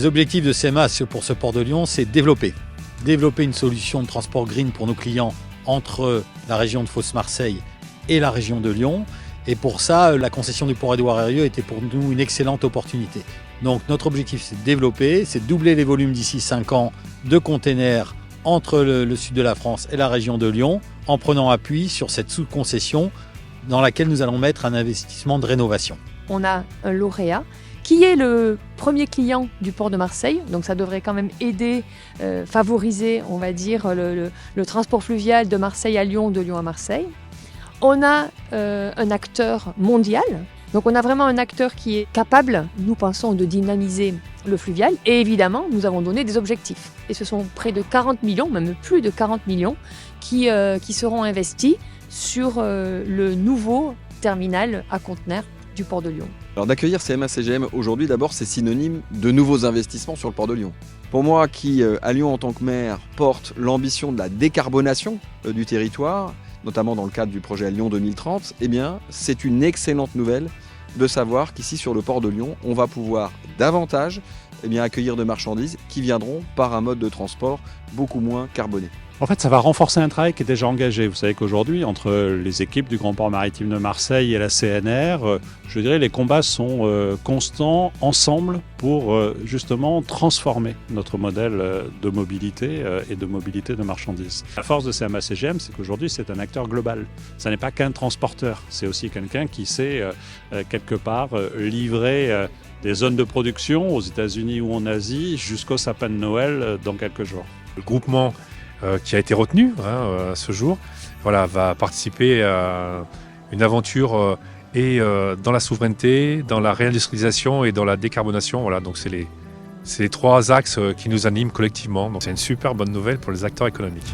Les objectifs de CMA pour ce port de Lyon, c'est développer une solution de transport green pour nos clients entre la région de Fos-Marseille et la région de Lyon. Et pour ça, la concession du port Édouard Herrieux était pour nous une excellente opportunité. Donc notre objectif, c'est de développer, c'est de doubler les volumes d'ici 5 ans de containers entre le sud de la France et la région de Lyon, en prenant appui sur cette sous-concession dans laquelle nous allons mettre un investissement de rénovation. On a un lauréat qui est le premier client du port de Marseille, donc ça devrait quand même aider, favoriser, on va dire, le transport fluvial de Marseille à Lyon, de Lyon à Marseille. On a un acteur mondial, donc on a vraiment un acteur qui est capable, nous pensons, de dynamiser le fluvial. Et évidemment, nous avons donné des objectifs. Et ce sont près de 40 millions, même plus de 40 millions, qui seront investis sur le nouveau terminal à conteneurs du port de Lyon. Alors d'accueillir CMA CGM aujourd'hui, d'abord, c'est synonyme de nouveaux investissements sur le port de Lyon. Pour moi, qui à Lyon en tant que maire porte l'ambition de la décarbonation du territoire, notamment dans le cadre du projet Lyon 2030, eh bien, c'est une excellente nouvelle de savoir qu'ici sur le port de Lyon, on va pouvoir davantage accueillir de marchandises qui viendront par un mode de transport beaucoup moins carboné. En fait, ça va renforcer un travail qui est déjà engagé. Vous savez qu'aujourd'hui, entre les équipes du Grand Port Maritime de Marseille et la CNR, je dirais les combats sont constants ensemble pour justement transformer notre modèle de mobilité et de mobilité de marchandises. La force de CMA CGM, c'est qu'aujourd'hui, c'est un acteur global. Ça n'est pas qu'un transporteur, c'est aussi quelqu'un qui sait quelque part livrer des zones de production aux États-Unis ou en Asie jusqu'au sapin de Noël dans quelques jours. Le groupement qui a été retenu à ce jour, va participer à une aventure dans la souveraineté, dans la réindustrialisation et dans la décarbonation. Donc c'est les trois axes qui nous animent collectivement. Donc c'est une super bonne nouvelle pour les acteurs économiques.